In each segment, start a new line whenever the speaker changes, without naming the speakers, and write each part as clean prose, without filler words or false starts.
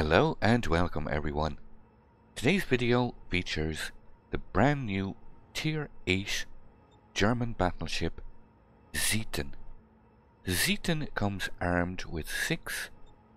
Hello and welcome everyone. Today's video features the brand new Tier 8 German battleship Zieten. The Zieten comes armed with 6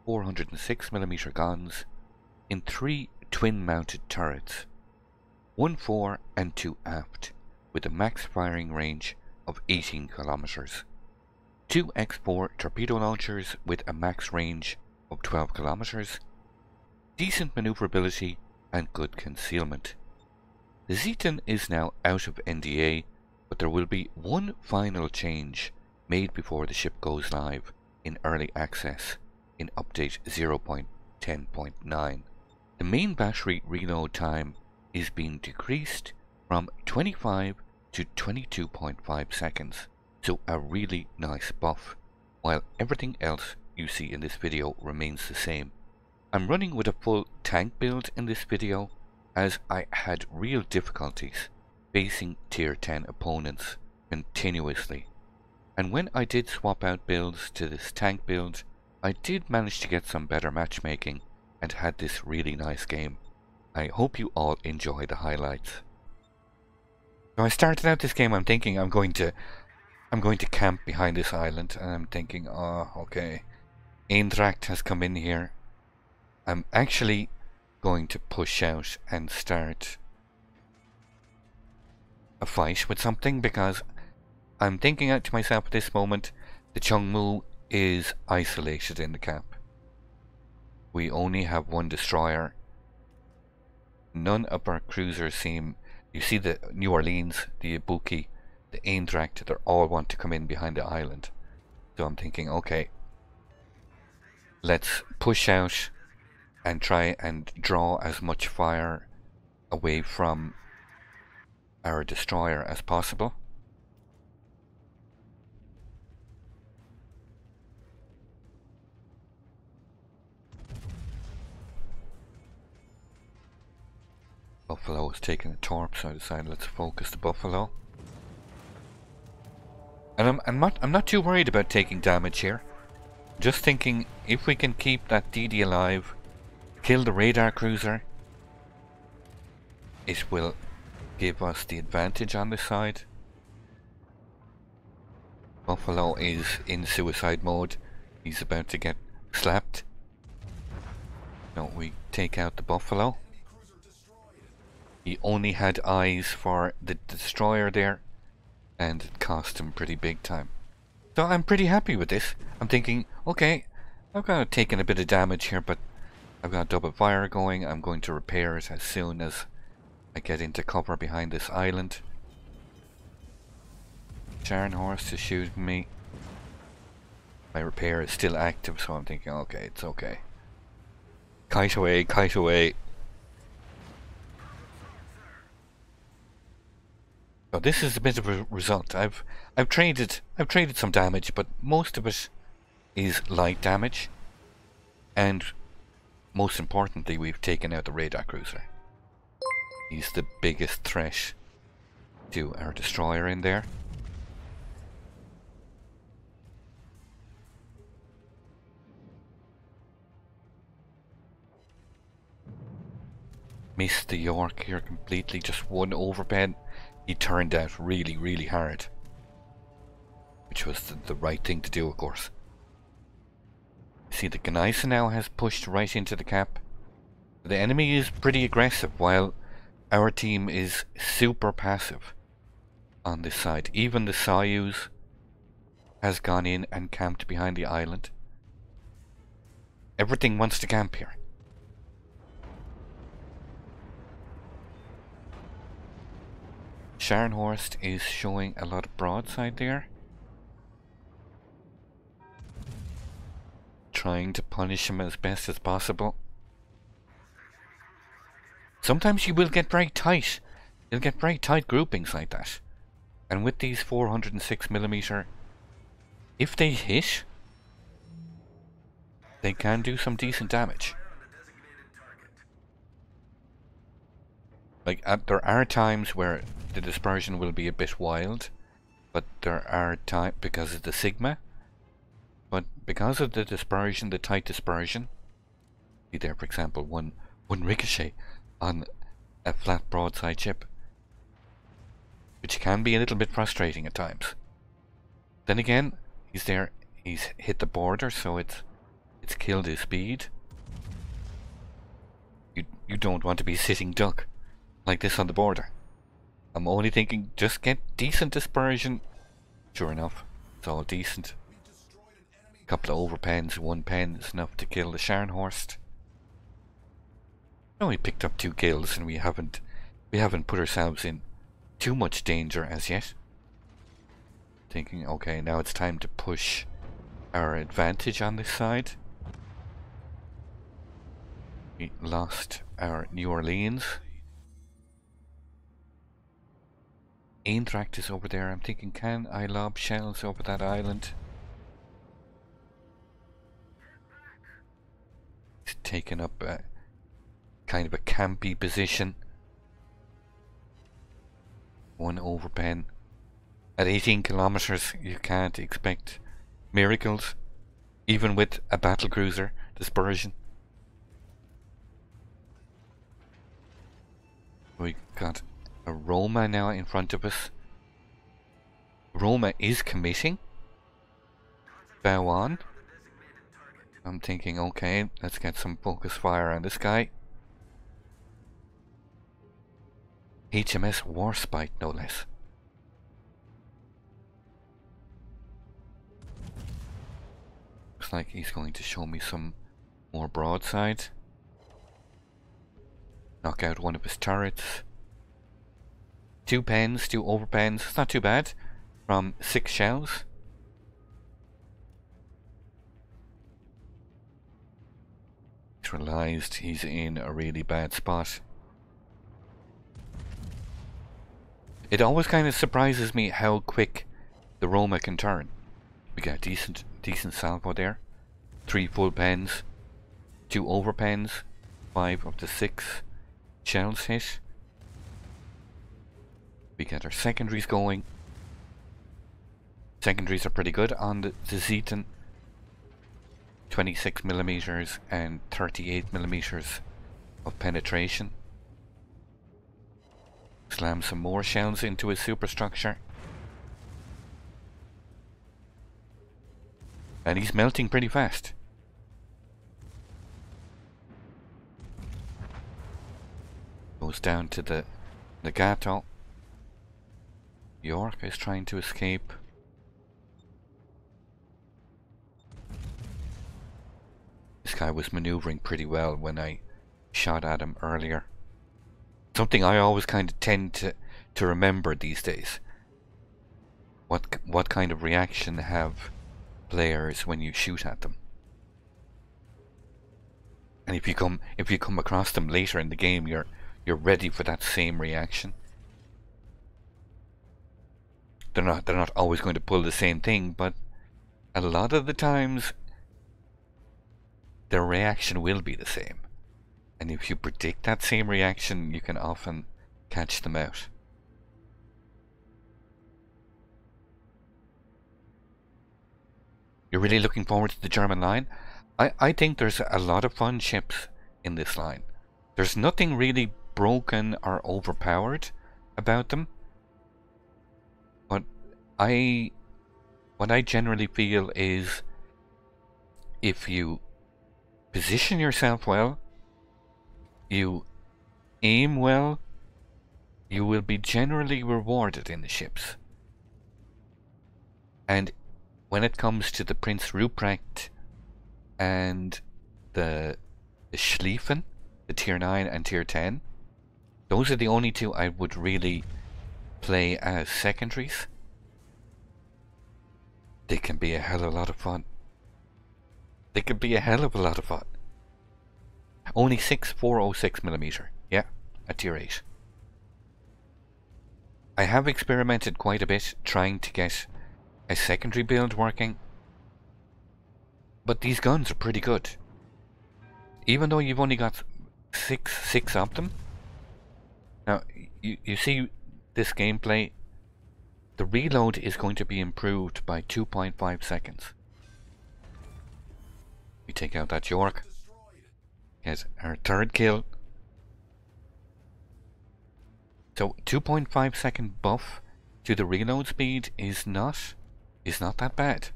406mm guns in 3 twin-mounted turrets, 1 fore and 2 aft, with a max firing range of 18 kilometers. 2 X4 torpedo launchers with a max range of 12 kilometers. Decent manueverability and good concealment. The Zieten is now out of NDA, but there will be one final change made before the ship goes live in early access in update 0.10.9. The main battery reload time is being decreased from 25 to 22.5 seconds, so a really nice buff, while everything else you see in this video remains the same. I'm running with a full tank build in this video, as I had real difficulties facing tier 10 opponents continuously, and when I did swap out builds to this tank build, I did manage to get some better matchmaking and had this really nice game. I hope you all enjoy the highlights. So I started out this game, I'm thinking I'm going to camp behind this island, and I'm thinking, oh okay, Eintracht has come in here. I'm actually going to push out and start a fight with something, because I'm thinking out to myself at this moment, the Chongmu is isolated in the cap. We only have one destroyer. None of our cruisers seem... You see the New Orleans, the Ibuki, the Eintracht, they all want to come in behind the island. So I'm thinking, okay, let's push out and try and draw as much fire away from our destroyer as possible. Buffalo is taking a torp, so I decided let's focus the Buffalo. And I'm not too worried about taking damage here. Just thinking, if we can keep that DD alive, kill the radar cruiser, it will give us the advantage on this side. Buffalo is in suicide mode. He's about to get slapped. No, we take out the Buffalo. He only had eyes for the destroyer there, and it cost him pretty big time. So I'm pretty happy with this. I'm thinking, okay, I've got taken a bit of damage here, but I've got double fire going. I'm going to repair it as soon as I get into cover behind this island. Scharnhorst is shooting me. My repair is still active, so I'm thinking, okay, it's okay. Kite away, kite away. So this is a bit of a result. I've traded some damage, but most of it is light damage, and most importantly, we've taken out the radar cruiser. He's the biggest threat to our destroyer in there. Missed the York here completely, just one overbed. He turned out really, really hard, which was the right thing to do, of course. See, the Gneise now has pushed right into the cap. The enemy is pretty aggressive, while our team is super passive on this side. Even the Soyuz has gone in and camped behind the island. Everything wants to camp here. Scharnhorst is showing a lot of broadside there, trying to punish him as best as possible. Sometimes you will get very tight. You'll get very tight groupings like that. And with these 406mm, if they hit, they can do some decent damage. Like, there are times where the dispersion will be a bit wild, but there are times, because of the Sigma, but because of the dispersion, the tight dispersion, See there, for example, one ricochet on a flat broadside ship, which can be a little bit frustrating at times. Then again, he's hit the border, so it's killed his speed. You don't want to be sitting duck like this on the border. I'm only thinking, just get decent dispersion. Sure enough, it's all decent. A couple of overpens, one pen is enough to kill the Scharnhorst. No, we picked up 2 kills, and we haven't put ourselves in too much danger as yet. Thinking, okay, now it's time to push our advantage on this side. We lost our New Orleans. Eintracht is over there. I'm thinking, can I lob shells over that island? He's taken up a kind of a campy position. One overpen. At 18 kilometers, you can't expect miracles, even with a battlecruiser dispersion. We got a Roma now in front of us. Roma is committing. Bow on. I'm thinking, okay, let's get some focus fire on this guy. HMS Warspite, no less. Looks like he's going to show me some more broadside. Knock out one of his turrets. 2 pens, 2 overpens. It's not too bad. From 6 shells. He's realised he's in a really bad spot. It always kind of surprises me how quick the Roma can turn. We got a decent salvo there. 3 full pens, 2 overpens, 5 of the 6 shells hit. We get our secondaries going. Secondaries are pretty good on the Zieten. 26mm and 38mm of penetration. Slam some more shells into his superstructure. And he's melting pretty fast. Goes down to the Gato. York is trying to escape. This guy was maneuvering pretty well when I shot at him earlier. Something I always kind of tend to remember these days. What kind of reaction have players when you shoot at them? And if you come across them later in the game, you're ready for that same reaction. They're not always going to pull the same thing, but a lot of the times their reaction will be the same. And if you predict that same reaction, you can often catch them out. You're really looking forward to the German line? I think there's a lot of fun ships in this line. There's nothing really broken or overpowered about them. But what I generally feel is, if you position yourself well, you aim well, you will be generally rewarded in the ships. And when it comes to the Prinz Ruprecht and the Schlieffen, the tier 9 and tier 10, those are the only 2 I would really play as secondaries. They can be a hell of a lot of fun. They can be a hell of a lot of fun. Only 6 406mm, yeah, at tier 8. I have experimented quite a bit trying to get a secondary build working, but these guns are pretty good. Even though you've only got six of them. Now, you see this gameplay, the reload is going to be improved by 2.5 seconds. We take out that York. Get our third kill. So 2.5 second buff to the reload speed is not that bad.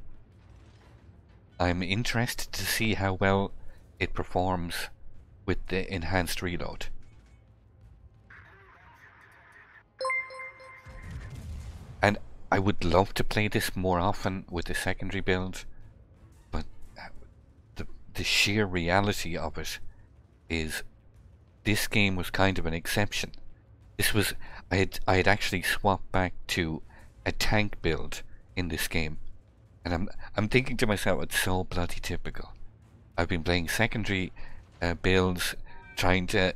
I'm interested to see how well it performs with the enhanced reload. And I would love to play this more often with the secondary build, but the sheer reality of it is this game was kind of an exception. This was I had actually swapped back to a tank build in this game, and I'm thinking to myself, it's so bloody typical. I've been playing secondary builds, trying to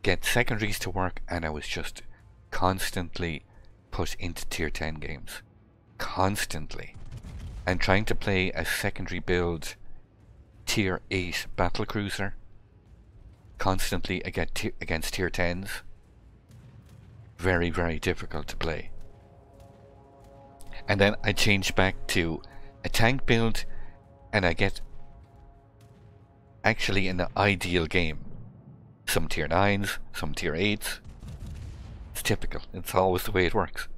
get secondaries to work, and I was just constantly put into tier 10 games, constantly, and trying to play a secondary build tier 8 battlecruiser constantly against tier 10s. Very, very difficult to play. And then I change back to a tank build, and I get actually in the ideal game. Some tier 9s, some tier 8s. It's typical. It's always the way it works.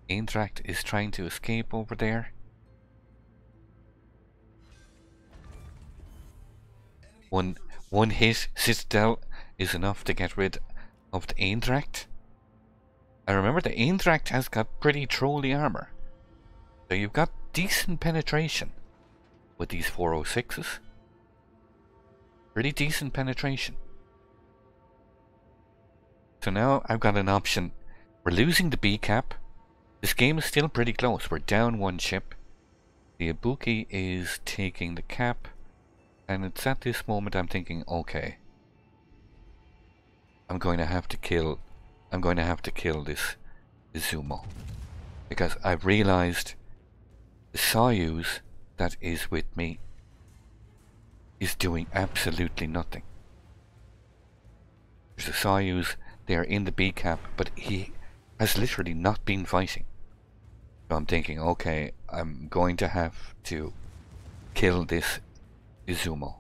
Eintracht is trying to escape over there. One hit Citadel is enough to get rid of the Eintracht. And remember, the Eintracht has got pretty trolly armor. So you've got decent penetration with these 406s. Pretty decent penetration. So now I've got an option. We're losing the B cap. This game is still pretty close. We're down one ship. The Ibuki is taking the cap. And it's at this moment I'm thinking, okay, I'm going to have to kill this Izumo, because I've realized the Soyuz that is with me is doing absolutely nothing. There's a Soyuz there in the B cap, but he has literally not been fighting. So I'm thinking, okay, I'm going to have to kill this Izumo.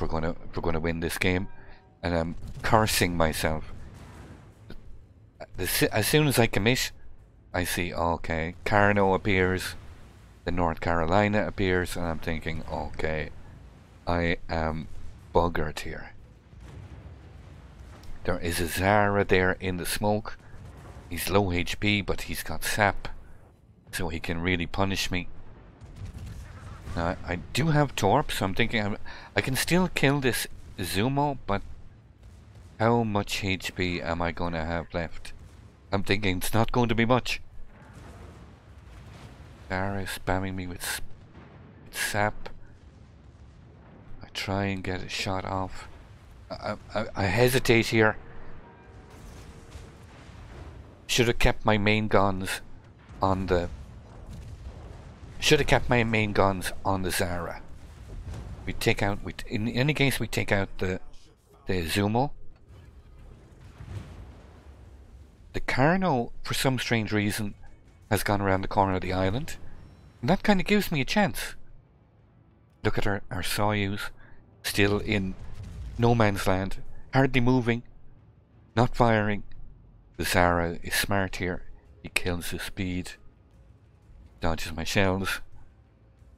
We're gonna win this game, and I'm cursing myself. As soon as I commit, I see, okay, Carno appears, the North Carolina appears, and I'm thinking, okay, I am buggered here. There is a Zara there in the smoke. He's low HP, but he's got sap, so he can really punish me. Now, I do have torp, so I'm thinking I can still kill this Izumo, but how much HP am I going to have left? I'm thinking it's not going to be much. Zara spamming me with sap. I try and get a shot off. I hesitate here. Should have kept my main guns on the... Zara. We take out... in any case, we take out the Izumo. The Carno, for some strange reason, has gone around the corner of the island. And that kind of gives me a chance. Look at our Soyuz, still in no man's land, hardly moving, not firing. The Zara is smart here. He kills his speed, dodges my shells,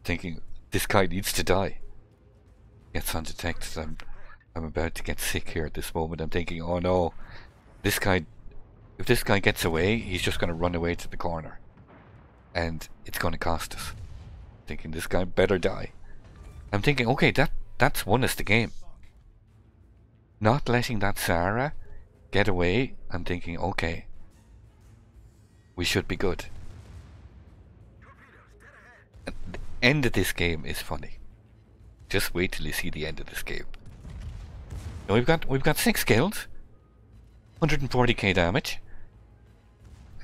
thinking this guy needs to die. Gets undetected. I'm about to get sick here at this moment. I'm thinking, oh no, this guy, if this guy gets away, he's just going to run away to the corner, and it's going to cost us. Thinking this guy better die. I'm thinking, okay, that's won us the game. Not letting that Zara get away, I'm thinking, okay, we should be good. And the end of this game is funny. Just wait till you see the end of this game. Now we've got 6 kills, 140k damage.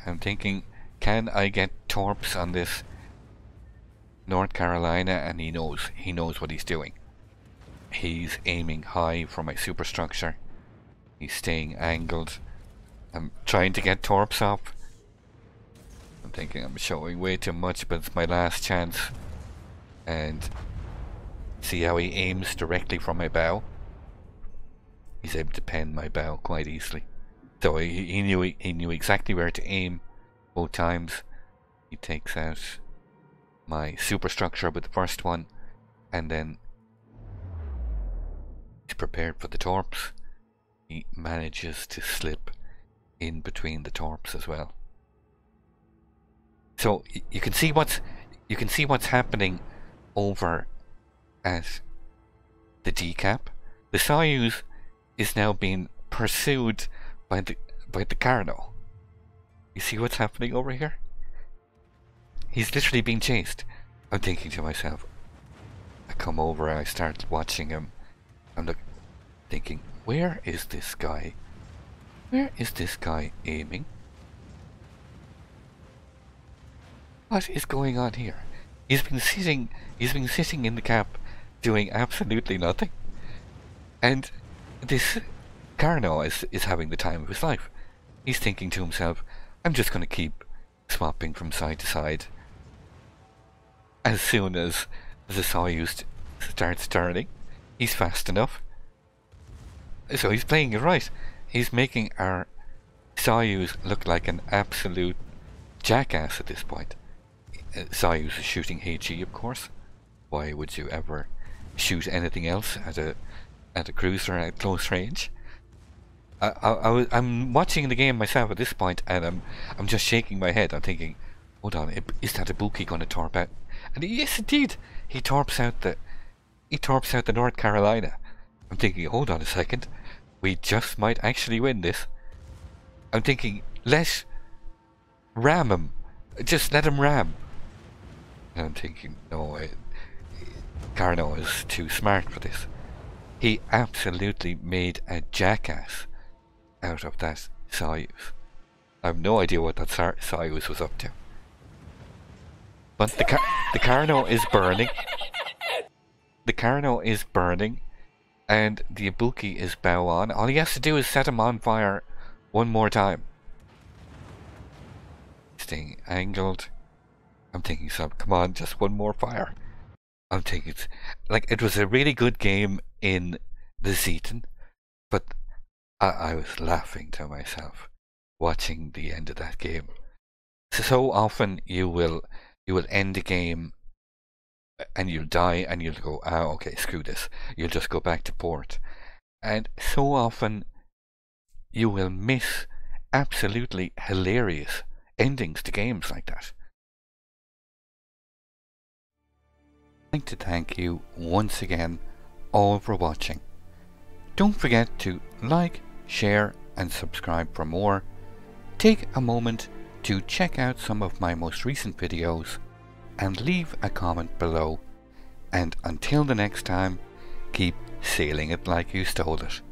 I'm thinking, can I get torps on this North Carolina? And he knows what he's doing. He's aiming high for my superstructure. He's staying angled. I'm trying to get torps off. I'm thinking I'm showing way too much, but it's my last chance. And See how he aims directly from my bow? He's able to pen my bow quite easily. So he knew exactly where to aim both times. He takes out my superstructure with the first one, and then he's prepared for the torps. He manages to slip in between the torps as well. So you can see what's happening over at the decap. The Soyuz is now being pursued by the Carno. You see what's happening over here? He's literally being chased. I'm thinking to myself, I come over and I start watching him. I'm thinking, where is this guy? Where is this guy aiming? What is going on here? He's been sitting in the cap doing absolutely nothing. And this Carno is having the time of his life. He's thinking to himself, I'm just going to keep swapping from side to side. As soon as the Soyuz starts turning, he's fast enough. So he's playing it right. He's making our Soyuz look like an absolute jackass at this point. Soyuz is shooting HE, of course. Why would you ever shoot anything else at a cruiser at close range? I'm watching the game myself at this point, and I'm just shaking my head. I'm thinking, hold on, is that Ibuki going to torp out? And yes, indeed, he torps out the North Carolina. I'm thinking, hold on a second, we just might actually win this. I'm thinking, let's ram him. Just let him ram. And I'm thinking, no, Carno is too smart for this. He absolutely made a jackass out of that Soyuz. I have no idea what that Soyuz was up to. But the Carno is burning. The Carno is burning, and the Ibuki is bow on. All he has to do is set him on fire one more time. Staying angled. I'm thinking, come on, just one more fire. I'm thinking, it's like, it was a really good game in the Zieten, but I was laughing to myself watching the end of that game. So often you will end the game and you'll die and you'll go, okay, screw this. You'll just go back to port. And so often you will miss absolutely hilarious endings to games like that. I'd like to thank you once again all for watching. Don't forget to like, share and subscribe for more. Take a moment to check out some of my most recent videos and leave a comment below. And until the next time, keep sailing it like you stole it.